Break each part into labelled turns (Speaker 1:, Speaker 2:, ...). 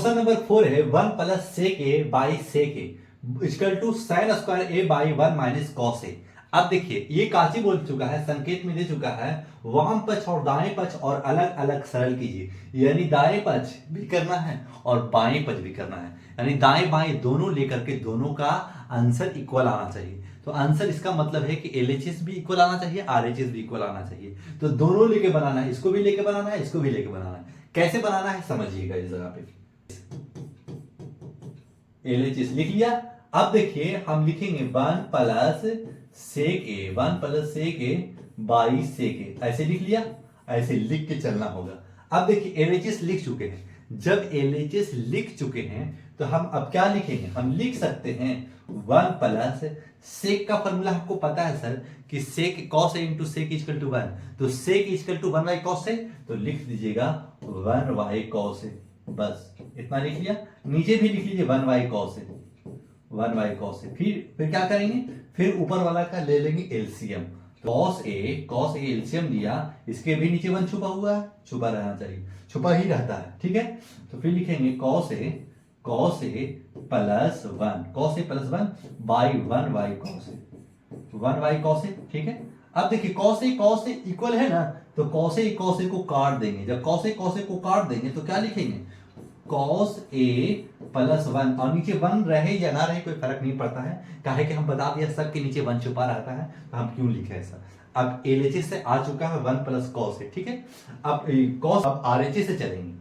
Speaker 1: Question number 4 है 1 plus sec A by sec A equal to sine square A by 1 minus cos A. अब देखिए ये काची बोल चुका है, संकेत में दे चुका है वाम पक्ष और दाएं पक्ष और अलग अलग सरल कीजिए, यानी दाएं पक्ष भी करना है और बाएं पक्ष भी करना है, यानी दाएं बाएं दोनों लेकर के दोनों का आंसर इक्वल आना चाहिए। तो आंसर इसका मतलब है कि एलएचएस भी इक्वल आना चाहिए, आरएचएस भी इक्वल आना चाहिए। तो दोनों लेके बनाना है, इसको भी लेके बनाना है, इसको भी लेके बनाना है। कैसे बनाना है समझिएगा इस जगह पे। एलएचएस लिख लिया। अब देखिए हम लिखेंगे 1 plus sec A, 1 plus sec A by sec A, ऐसे लिख लिया, ऐसे लिख के चलना होगा। अब देखिए एलएचएस लिख चुके हैं, जब एलएचएस लिख चुके हैं तो हम अब क्या लिखेंगे, हम लिख सकते हैं 1 प्लस सेक का फॉर्मूला आपको पता है सर कि sec cos A into sec equal to 1, तो sec equal to 1 by cos A, तो लिख दीजिएगा 1 बाई कॉस ए, बस इतना लिख लिया। नीचे भी लिख लीजिए 1 by cos A, 1 by cos A. फिर क्या करेंगे, फिर ऊपर वाला का ले लेंगे एलसीएम, कॉस ए एलसीएम लिया, इसके भी नीचे 1 छुपा हुआ है, छुपा रहना चाहिए, छुपा ही रहता है, ठीक है। तो फिर लिखेंगे cos A plus 1, cos A plus 1 by 1 by cos A, 1 by cos A, ठीक है। अब देखिए कॉस ए इक्वल है ना, तो कॉस ए को काट देंगे, जब कॉस ए को काट देंगे तो क्या लिखेंगे, कॉस ए प्लस 1, और नीचे 1 रहे या ना रहे कोई फर्क नहीं पड़ता है, काहे कि हम बता दिया सबके नीचे 1 छुपा रहता है, तो हम क्यों लिखे ऐसा। अब एलएचएस से आ चुका है 1 प्लस कॉस ए, ठीक है। अब कॉस, अब आरएचएस से चलेंगे,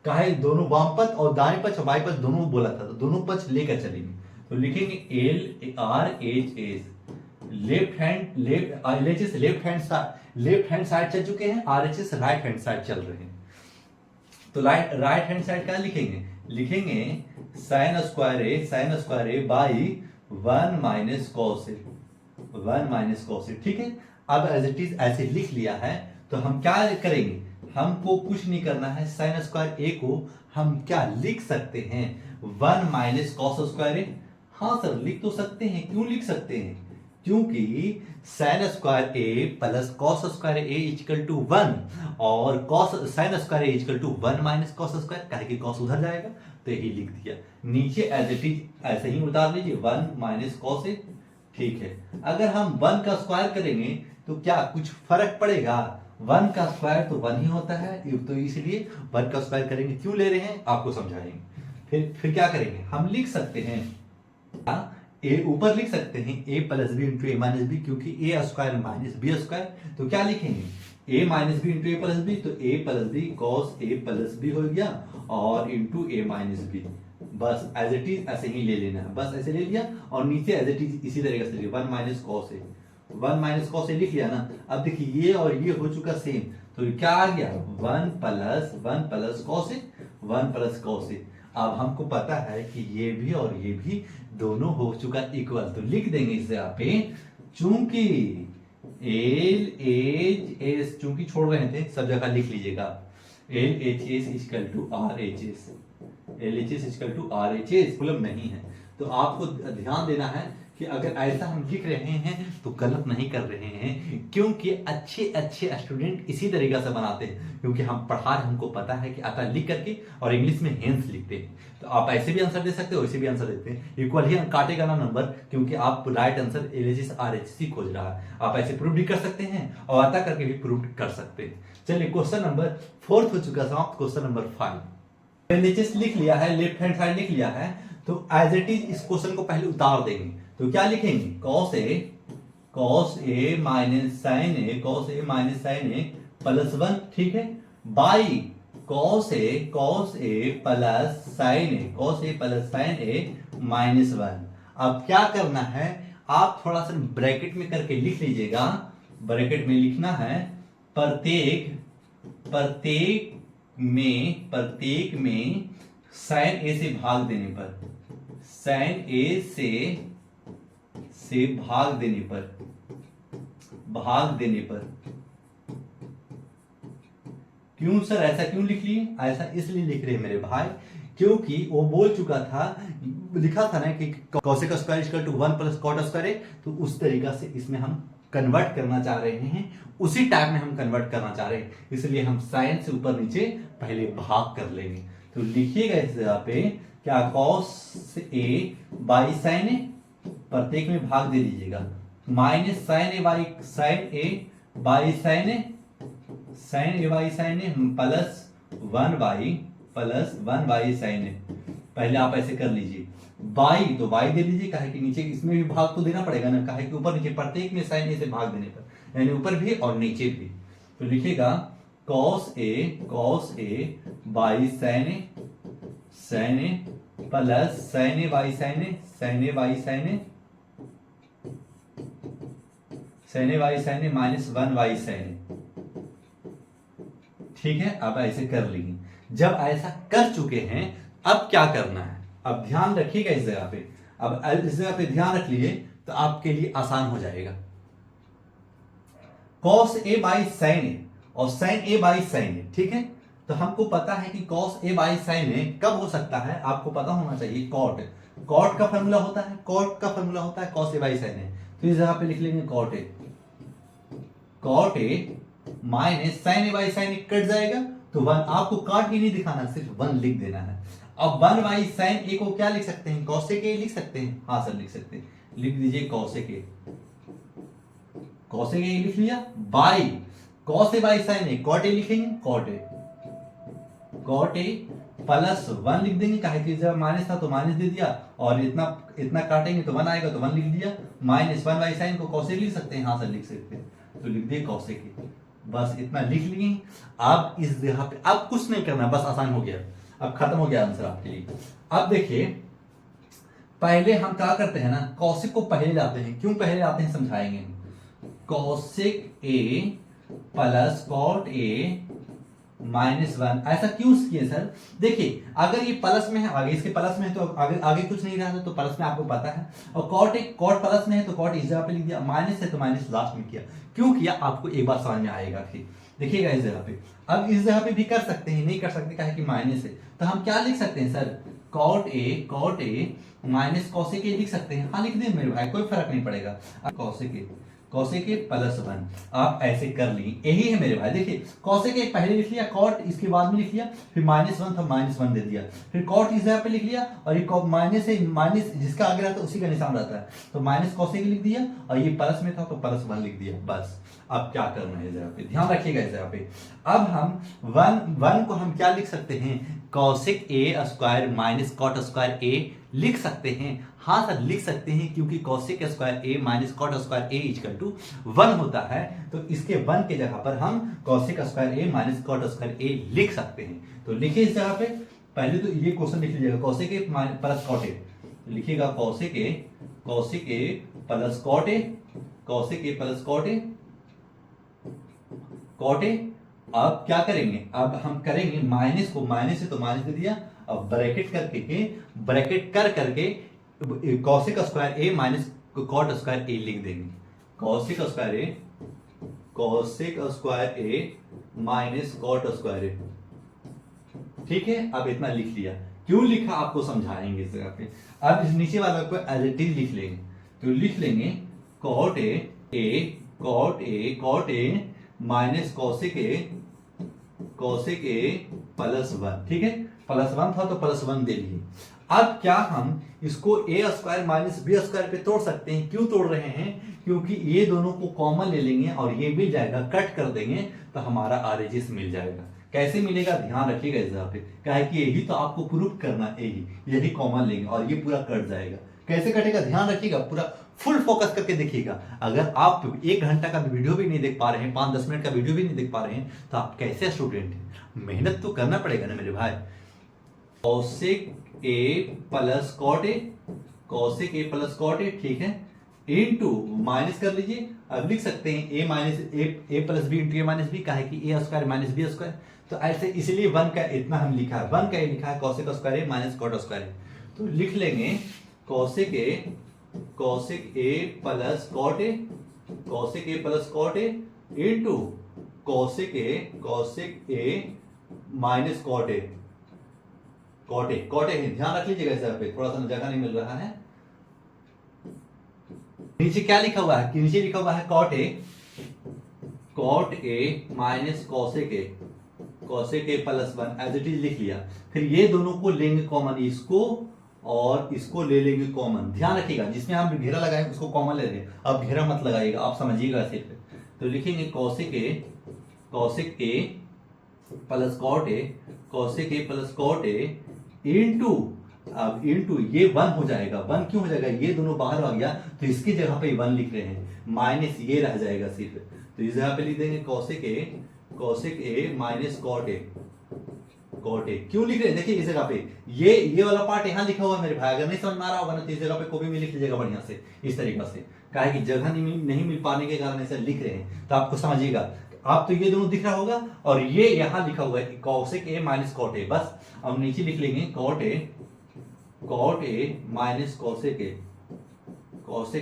Speaker 1: काहे दोनों वाम पक्ष और दाएं पक्ष और बाएं पक्ष दोनों बोला था, तो दोनों पक्ष लेकर चलेंगे। तो लिखेंगे L R H S, left hand side चल चुके हैं, आरएचएस राइट हैंड साइड चल रहे हैं। तो राइट हैंड साइड क्या लिखेंगे sine square A by 1 minus cos A, 1 minus cos A, ठीक है। अब एज इट इज ऐसे लिख लिया है, तो हम क्या करेंगे, हमको कुछ नहीं करना है, साइन स्क्वायर ए को हम क्या लिख सकते हैं 1 माइनस कॉस स्क्वायर ए। हाँ सर लिख तो सकते हैं, क्यों लिख सकते हैं, क्योंकि sine square A plus cos square A equal to 1 और cos sine square A equal to 1 minus cos square, काहे कि कॉस उधर जाएगा, तो यही लिख दिया। नीचे एज इट इज ऐसे ही उतार लीजिए 1 माइनस कॉस ए, ठीक है। अगर हम 1 का स्क्वायर करेंगे तो क्या कुछ फर्क पड़ेगा, 1 का स्क्वायर तो 1 ही होता है, तो इसलिए 1 का स्क्वायर करेंगे, क्यों ले रहे हैं आपको समझाएंगे। फिर क्या करेंगे, हम लिख सकते हैं ए, ऊपर लिख सकते हैं ए प्लस बी इंटू ए माइनस बी, क्योंकि ए स्क्वायर माइनस बी स्क्वायर, तो क्या लिखेंगे ए माइनस बी इंटू ए प्लस बी, तो ए plus B cos A plus B हो गया और इंटू ए माइनस बी, बस एज इट इज ऐसे ही ले लेना है, बस ऐसे ले लिया। और नीचे एज इट इज इसी तरीके से 1 minus cos A, 1 minus cos ए लिख लिया ना। अब देखिए ये और ये हो चुका सेम, तो क्या आ गया 1 plus cos A, 1 plus cos A. अब हमको पता है कि ये भी और ये भी दोनों हो चुका इक्वल, तो लिख देंगे इसे आप चूंकि एल एच एस, चूंकि छोड़ रहे थे सब जगह लिख लीजिएगा, L H S equal to R H S, L H S equal to R H S problem नहीं है। तो आपको ध्यान देना है कि अगर ऐसा हम लिख रहे हैं तो गलत नहीं कर रहे हैं, क्योंकि अच्छे स्टूडेंट इसी तरीके से बनाते हैं, क्योंकि हम पढ़ा रहे, हमको पता है कि आता लिख करके और इंग्लिश में हेंस लिखते हैं। तो आप ऐसे भी आंसर दे सकते हो, वैसे भी आंसर देते हैं, इक्वल ही काटेगा ना नंबर, क्योंकि आप राइट आंसर एलएचएस आरएचएस खोज रहा है। आप ऐसे प्रूव भी कर सकते हैं और आता करके भी प्रूव कर सकते हैं। चलिए क्वेश्चन नंबर 4 हो चुका समाप्त। क्वेश्चन नंबर 5 एलएचएस लिख लिया है, लेफ्ट हैंड साइड लिख लिया है, तो एज इट इज इस क्वेश्चन को पहले उतार देंगे। तो क्या लिखेंगे cos A minus sine A, cos A minus sine A plus 1, ठीक है, by cos A plus sine A, cos A plus sine A minus 1। अब क्या करना है, आप थोड़ा सा ब्रैकेट में करके लिख लीजिएगा, ब्रैकेट में लिखना है प्रत्येक में साइन ए से भाग देने पर, साइन ए से भाग देने पर क्यों सर ऐसा क्यों लिख लिए, ऐसा इसलिए लिख रहे हैं मेरे भाई, क्योंकि वो बोल चुका था, लिखा था ना कि cosec square equal to 1 plus cot square है, तो उस तरीका से इसमें हम कन्वर्ट करना चाह रहे हैं, उसी टाइप में हम कन्वर्ट करना चाह रहे हैं, इसलिए हम साइन से ऊपर नीचे पहले भाग कर लेंगे। तो लिखिएगा इस जगह पे क्या, cos A by sine A, प्रत्येक में भाग दे दीजिएगा, minus sine A by sine A by sine A, sine A by sine A plus 1 by sine A. पहले आप ऐसे कर लीजिए, बाई तो बाई दे लीजिए, काहे कि नीचे इसमें भी भाग तो देना पड़ेगा ना, काहे कि ऊपर नीचे प्रत्येक में साइन ए से भाग देने पर, यानी ऊपर भी और नीचे भी। तो लिखिएगा cos A by sine A plus sine A by sine A, sine A by sine A, sine A by sine A minus 1 by sine A. ठीक है, अब ऐसे कर लेंगे। जब ऐसा कर चुके हैं अब क्या करना है, अब ध्यान रखिएगा इस जगह पे, अब इस जगह पे ध्यान रख लिए तो आपके लिए आसान हो जाएगा। कॉस ए बाई साइन ए और sign A by sine A, ठीक है, तो हमको पता है कि कॉस ए बाई साइन ए कब हो सकता है, आपको पता होना चाहिए, कॉट का फॉर्मूला होता है, cos A by sine A. तो इस जगह पे लिख लेंगे cot A minus sine A by sine A, कट जाएगा तो 1, आपको काट के नहीं दिखाना, सिर्फ 1 लिख देना है। अब 1 बाई साइन ए को क्या लिख सकते हैं, कॉसेक ए लिख सकते हैं, हाँ सर लिख सकते हैं, लिख दीजिए कॉसेक ए लिख लिया, by cos A by sine A, cot A लिखेंगे, कॉट ए प्लस 1 लिख देंगे, काहे कि जब माइनस था तो माइनस दे दिया, और इतना काटेंगे तो 1 आएगा तो 1 लिख दिया, माइनस 1 बाई साइन को कॉसेक लिख सकते हैं, हाँ सर लिख सकते हैं, तो लिख दिए कॉसेक ए, बस इतना लिख लिए। अब इस जगह पे अब कुछ नहीं करना, बस आसान हो गया, अब खत्म हो गया आंसर आपके लिए। अब देखिए पहले हम क्या करते हैं ना, कौशिक को पहले लाते हैं, क्यों पहले लाते हैं समझाएंगे। कौशिक ए प्लस कॉट ए माइनस 1, ऐसा क्यों किए सर, देखिए अगर ये प्लस में है, आगे इसके प्लस में है तो आगे कुछ नहीं रहा था, तो प्लस में आपको पता है, और कॉट प्लस में है तो कॉट इस जगह पे लिख दिया, माइनस है तो माइनस लास्ट में किया, क्यों किया आपको एक बार समझ में आएगा। फिर देखिएगा इस जगह पे, अब इस जगह पे भी कर सकते हैं, नहीं कर सकते काहे कि माइनस है, तो हम क्या लिख सकते हैं sir, cot A minus cosec A लिख सकते हैं, हाँ लिख दें मेरे भाई, कोई फर्क नहीं पड़ेगा, कॉसेक ए प्लस 1, आप ऐसे कर ली, यही है मेरे भाई। देखिए कॉसेक ए पहले लिख लिया, कॉट इसके बाद में लिख लिया, फिर माइनस 1 था माइनस 1 दे दिया, फिर कॉट इस जगह पे लिख लिया, और ये माइनस है, माइनस जिसका आगे रहता है उसी का निशान रहता है, तो माइनस कॉसेक लिख दिया, और ये प्लस में था तो प्लस 1 लिख दिया, बस। अब क्या करना है इस जगह पे, ध्यान रखिएगा इस जगह पे, अब हम 1 को हम क्या लिख सकते हैं, cosec A square minus cot square A लिख सकते हैं, हाँ सर लिख सकते हैं, क्योंकि cosec square A minus cot square A equal to 1 होता है, तो इसके 1 के जगह पर हम cosec square A minus cot square A लिख सकते हैं। तो लिखिए इस जगह पे, पहले तो ये क्वेश्चन लिख लीजिएगा, cosec A plus cot A, लिखिएगा cosec A plus cot A, cosec A plus cot A. अब क्या करेंगे, अब हम करेंगे माइनस को, माइनस से तो माइनस दे दिया, अब ब्रैकेट करके cosec square A minus cot square A लिख देंगे, cosec square A minus cot square ए, ठीक है। अब इतना लिख लिया, क्यों लिखा आपको समझाएंगे इस जगह पे। अब इस नीचे वाला को एज इट इज लिख लेंगे, तो लिख लेंगे cot A minus cosec A plus 1, ठीक है, प्लस 1 था तो प्लस 1 दे लिए। अब क्या हम इसको ए स्क्वायर माइनस बी स्क्वायर पे तोड़ सकते हैं, क्यों तोड़ रहे हैं, क्योंकि ये दोनों को कॉमन ले लेंगे और ये मिल जाएगा, कट कर देंगे तो हमारा आरएचएस मिल जाएगा। कैसे मिलेगा ध्यान रखिएगा इस जगह पे, काहे कि यही तो आपको प्रूफ करना है, यही कॉमन लेंगे और ये पूरा कट जाएगा। कैसे कटेगा ध्यान रखिएगा, पूरा फुल फोकस करके देखिएगा। अगर आप 1 घंटा का वीडियो भी नहीं देख पा रहे हैं, 5-10 मिनट का वीडियो भी नहीं देख पा रहे हैं, तो आप कैसे स्टूडेंट हैं, मेहनत तो करना पड़ेगा ना मेरे भाई। Cosec A plus cot A, ठीक है, इनटू माइनस कर लीजिए, अब लिख सकते हैं ए माइनस ए प्लस बी इंटू ए माइनस बी, का है कि ए स्क्वायर माइनस बी स्क्वायर, तो ऐसे इसलिए 1 का इतना हम लिखा है, 1 का ये लिखा है cosec square A minus cot square A, तो लिख लेंगे cosec A plus cot A into cosec A minus cot A, ध्यान रख लीजिएगा, इस पे थोड़ा सा जगह नहीं मिल रहा है। नीचे क्या लिखा हुआ है, कि नीचे लिखा हुआ है cot A minus cosec cosec A plus one as it is लिख लिया। फिर ये दोनों को लेंगे कॉमन, इसको और इसको ले लेंगे कॉमन। ध्यान रखिएगा जिसमें हम घेरा लगाए उसको कॉमन ले लें, अब घेरा मत लगाइएगा, आप समझिएगा सिर्फ। तो लिखेंगे cosec A plus cot A, cosec A plus cot A into, अब इंटू ये वन हो जाएगा। वन क्यों हो जाएगा, ये दोनों बाहर आ गया तो इसकी जगह पे वन लिख रहे हैं, माइनस ये रह जाएगा सिर्फ। तो इस जगह पे लिख देंगे cosec A minus cot A. क्यों लिख रहे हैं, देखिए इस जगह पे ये वाला पार्ट यहाँ लिखा हुआ है मेरे भाई, अगर नहीं समझ में आ रहा होगा ना तो इस जगह पे कॉपी में लिख लीजिएगा बढ़िया से इस तरीका से। क्या है कि जगह नहीं मिल पाने के कारण ऐसे लिख रहे हैं, तो आपको समझिएगा। आप तो ये दोनों दिख रहा होगा और ये यहाँ लिखा हुआ है cosec A minus cot A. बस अब नीचे लिख लेंगे cot A minus cosec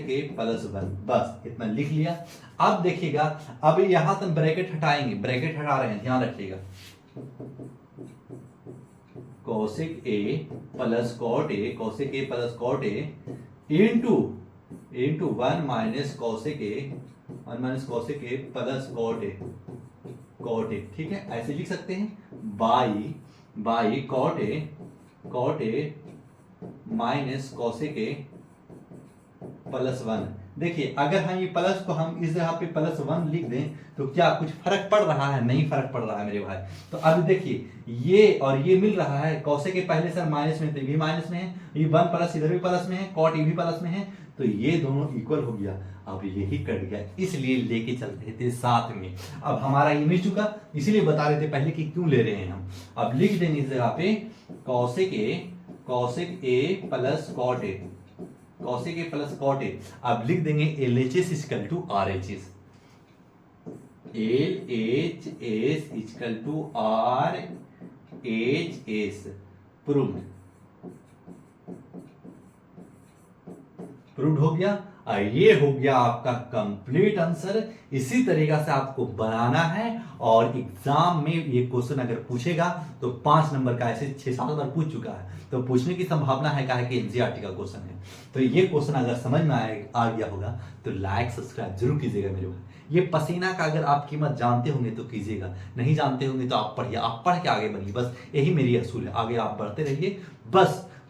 Speaker 1: A plus one, बस इतना लिख लिया। अब देखिएगा, अब यहां तक ब्रैकेट हटाएंगे, ब्रैकेट हटा रहे हैं, ध्यान रखिएगा। Cosec A plus cot A into one minus cosec A plus cot A, ठीक है, ऐसे लिख सकते हैं। By cot A minus cosec A plus one. देखिए अगर हम ये प्लस को हम इस जगह पे प्लस वन लिख दें तो क्या कुछ फर्क पड़ रहा है, नहीं फर्क पड़ रहा है मेरे भाई। तो अब देखिए ये और ये मिल रहा है, कॉसेक के पहले सर माइनस में, तो ये भी माइनस में है, ये वन प्लस इधर भी प्लस में है, कॉट ये भी प्लस में है, तो ये दोनों इक्वल हो गया। अब यही कट गया, इसलिए लेके चल रहे थे साथ में। अब हमारा ये मिल चुका, इसीलिए बता रहे थे पहले कि क्यों ले रहे हैं हम। अब लिख देंगे इस जगह पे cosec A plus cot A, cosec A plus cot A. अब लिख देंगे LHS equal to RHS, LHS equal to RHS। Proved हो गया। ये हो गया आपका कंप्लीट आंसर। इसी तरीका से आपको बनाना है और एग्जाम में ये क्वेश्चन अगर पूछेगा तो 5 नंबर का, ऐसे 6-7 बार पूछ चुका है तो पूछने की संभावना है, क्या है कि NCERT का क्वेश्चन है। तो ये क्वेश्चन अगर समझ में आ गया होगा तो लाइक सब्सक्राइब जरूर कीजिएगा मेरे भाई। ये पसीना का अगर आप कीमत जानते होंगे तो कीजिएगा, नहीं जानते होंगे तो आप पढ़िए, आप पढ़ के आगे बढ़िए, बस यही मेरी असूल है। आगे आप बढ़ते रहिए,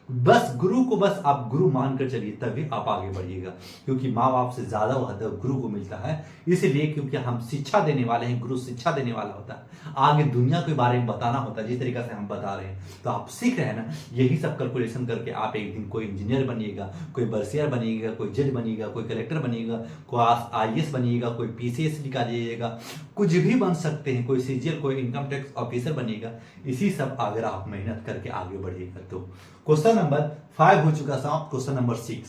Speaker 1: बस गुरु को बस आप गुरु मानकर चलिए, तभी आप आगे बढ़िएगा। क्योंकि माँ बाप से ज्यादा वह गुरु को मिलता है, इसलिए क्योंकि हम शिक्षा देने वाले हैं, गुरु शिक्षा देने वाला होता है, आगे दुनिया के बारे में बताना होता है। जिस तरीका से हम बता रहे हैं तो आप सीख रहे हैं ना, यही सब कैलकुलेशन करके आप एक दिन कोई इंजीनियर बनिएगा, कोई बरसियर बनिएगा, कोई जज बनिएगा, कोई कलेक्टर बनिएगा, कोई IAS बनिएगा, कोई PCS निकालिएगा, कुछ भी बन सकते हैं, कोई CGL, कोई इनकम टैक्स ऑफिसर बनिएगा। इसी सब अगर आप मेहनत करके आगे बढ़िएगा तो। क्वेश्चन नंबर 5 हो चुका समाप्त, क्वेश्चन नंबर 6।